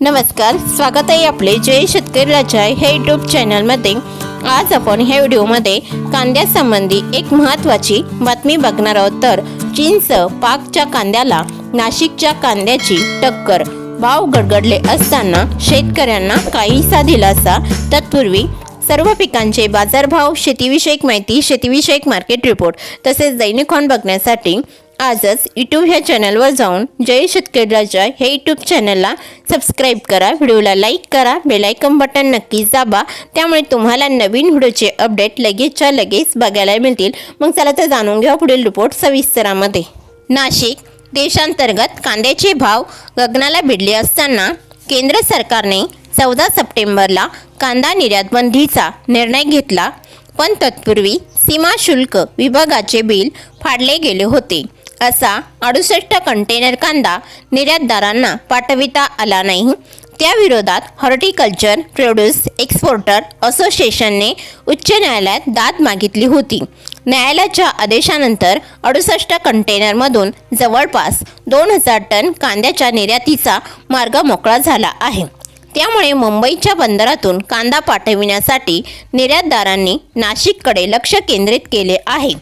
नमस्कार, स्वागत आहे आपले जय शेतकरी राजा हे यूट्यूब चॅनलमध्ये। आज आपण ह्या व्हिडिओमध्ये कांद्यासंबंधी एक महत्त्वाची बातमी बघणार आहोत। तर चीनसह पाकच्या कांद्याला नाशिकच्या कांद्याची टक्कर, भाव गडगडले असताना शेतकऱ्यांना काहीसा दिलासा। तत्पूर्वी सर्व पिकांचे बाजारभाव, शेतीविषयक माहिती, शेतीविषयक मार्केट रिपोर्ट तसेच दैनिक ऑन बघण्यासाठी आजच यूट्यूब ह्या चॅनलवर जाऊन जय शेतकरी राजा हे यूट्यूब चॅनलला सबस्क्राईब करा, व्हिडिओला लाईक करा, बेल आयकॉन बटन नक्की दाबा, त्यामुळे तुम्हाला नवीन व्हिडिओचे अपडेट लगेचच्या लगेच बघायला मिळतील। मग चला तर जाणून घ्या पुढील रिपोर्ट सविस्तरामध्ये। नाशिक देशांतर्गत कांद्याचे भाव गगनाला भिडले असताना केंद्र सरकारने 14 सप्टेंबरला कांदा निर्यात बंदीचा निर्णय घेतला, पण तत्पूर्वी सीमा शुल्क विभागाचे बिल फाडले गेले होते। असा 68 कंटेनर कांदा निर्यातदारांना पाठविता आला नाही। त्याविरोधात हॉर्टिकल्चर प्रोड्यूस एक्सपोर्टर असोसिएशनने उच्च न्यायालयात दाद मागितली होती। न्यायालयाच्या आदेशानंतर 68 कंटेनरमधून जवळपास 2000 टन कांद्याच्या निर्यातीचा मार्ग मोकळा झाला आहे। त्यामुळे मुंबईच्या बंदरातून कांदा पाठविण्यासाठी निर्यातदारांनी नाशिककडे लक्ष केंद्रित केले आहे।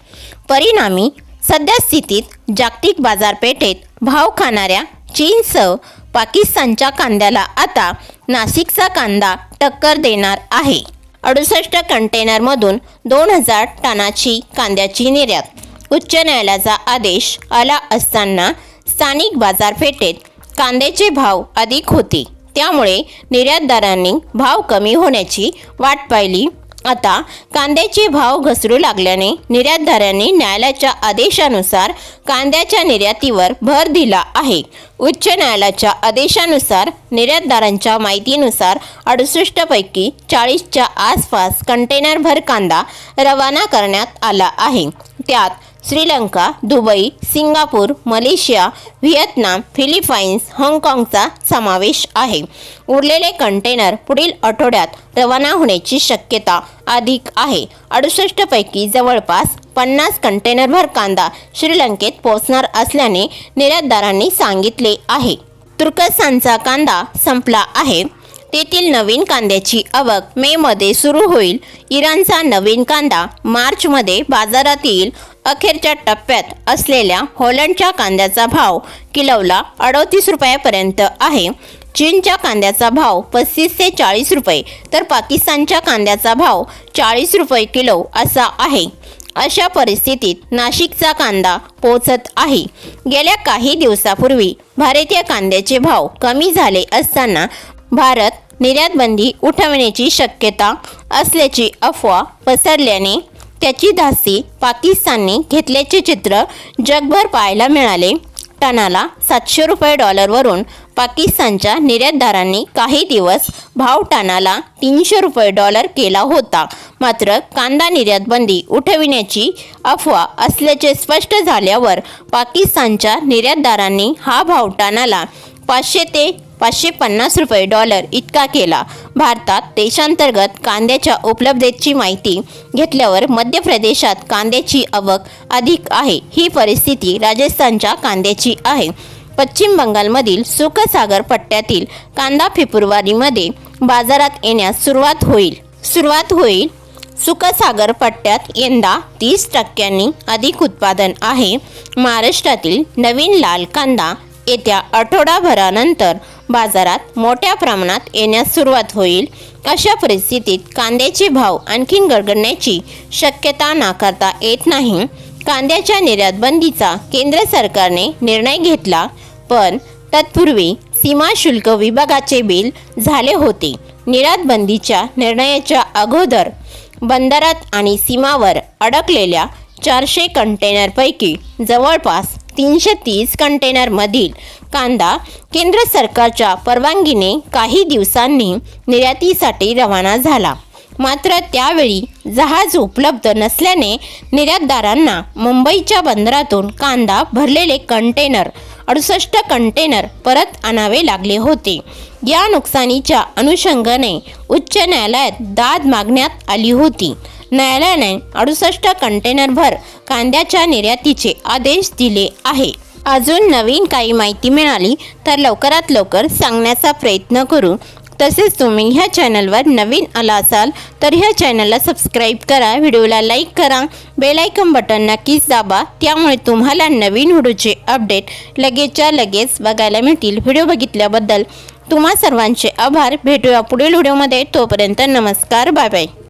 परिणामी सध्या स्थितीत जागतिक बाजारपेठेत भाव खाणाऱ्या चीनसह पाकिस्तानच्या कांद्याला आता नाशिकचा कांदा टक्कर देणार आहे। 68 कंटेनरमधून 2000 टनाची कांद्याची निर्यात। उच्च न्यायालयाचा आदेश आला असताना स्थानिक बाजारपेठेत कांद्याचे भाव अधिक होते, त्यामुळे निर्यातदारांनी भाव कमी होण्याची वाट पाहिली। आता कांद्याचे भाव घसरू लागल्याने निर्यातदारांनी न्यायालयाच्या आदेशानुसार कांद्याच्या निर्यातीवर भर दिला आहे। उच्च न्यायालयाच्या आदेशानुसार निर्यातदारांच्या माहितीनुसार 68 पैकी 40च्या आसपास कंटेनरभर कांदा रवाना करण्यात आला आहे। त्यात Sri Lanka, Dubai, Singapore, Malaysia, Vietnam, Philippines, हाँगकाँगचा समावेश आहे। उरलेले कंटेनर पुढील आठवड्यात रवाना होण्याची शक्यता अधिक आहे। 68 पैकी जवळपास 50 कंटेनरभर कांदा श्रीलंकेत पोहोचणार असल्याने निर्यातदारांनी सांगितले आहे। तुर्कस्तानचा कांदा संपला आहे, तेथील नवीन कांद्याची आवक मे मध्ये सुरू होईल। इराणचा नवीन कांदा मार्चमध्ये बाजारात येईल। अखेरच्या टप्प्यात असलेल्या हॉलंडच्या कांद्याचा भाव किलोला 38 रुपयापर्यंत आहे। चीनच्या कांद्याचा भाव 35 ते 40 रुपये तर पाकिस्तानच्या कांद्याचा भाव 40 रुपये किलो असा आहे। अशा परिस्थितीत नाशिकचा कांदा पोहोचत आहे। गेल्या काही दिवसापूर्वी भारतीय कांद्याचे भाव कमी झाले असताना भारत निर्यात बंदी उठवण्याची शक्यता असल्याची अफवा पसरल्याने त्याची धास्ती पाकिस्तानने घेतल्याचे चित्र जगभर पाहायला मिळाले। टनाला 700 रुपये डॉलरवरून पाकिस्तानच्या निर्यातदारांनी काही दिवस भाव टनाला 300 रुपये डॉलर केला होता। मात्र कांदा निर्यात बंदी उठविण्याची अफवा असल्याचे स्पष्ट झाल्यावर पाकिस्तानच्या निर्यातदारांनी हा भाव टनाला 500 ते 550 रुपये डॉलर इतका केला। भारतात देशांतर्गत कांद्याच्या उपलब्धतेची माहिती घेतल्यावर मध्य प्रदेशात कांद्याची आवक अधिक आहे। ही परिस्थिती राजस्थानच्या कांद्याची आहे। पश्चिम बंगालमधील सुखसागर पट्ट्यातील कांदा फेब्रुवारीमध्ये बाजारात येण्यास सुरुवात होईल। सुखसागर पट्ट्यात यंदा 30% अधिक उत्पादन आहे। महाराष्ट्रातील नवीन लाल कांदा येत्या आठवडाभरानंतर बाजारात मोठ्या प्रमाणात येण्यास सुरुवात होईल। अशा परिस्थितीत कांद्याचे भाव आणखीन गडगडण्याची शक्यता नाकारता येत नाही। कांद्याच्या निर्यात बंदीचा केंद्र सरकारने निर्णय घेतला, पण तत्पूर्वी सीमा शुल्क विभागाचे बिल झाले होते। निर्यात बंदीच्या निर्णयाच्या अगोदर बंदरात आणि सीमावर अडकलेल्या 400 कंटेनरपैकी जवळपास 330 कंटेनरमधील कांदा केंद्र सरकारच्या परवानगीने काही दिवसांनी निर्यातीसाठी रवाना झाला। मात्र त्यावेळी जहाज उपलब्ध नसल्याने निर्यातदारांना मुंबईच्या बंदरातून कांदा भरलेले कंटेनर 68 कंटेनर परत आणावे लागले होते। या नुकसानीच्या अनुषंगाने उच्च न्यायालयात दाद मागण्यात आली होती। न्यायालयाने 68 कंटेनरभर कांद्याच्या निर्यातीचे आदेश दिले आहे। अजून नवीन काही माहिती मिळाली तर लवकरात लवकर सांगण्याचा प्रयत्न करू। तसेच तुम्ही ह्या चॅनलवर नवीन आला असाल तर ह्या चॅनलला सबस्क्राईब करा, व्हिडिओला लाईक करा, बेल आयकॉन बटन नक्कीच दाबा, त्यामुळे तुम्हाला नवीन व्हिडिओचे अपडेट लगेचच्या लगेच बघायला मिळतील। व्हिडिओ बघितल्याबद्दल तुम्हा सर्वांचे आभार। भेटूया पुढील व्हिडिओमध्ये, तोपर्यंत नमस्कार, बाय बाय।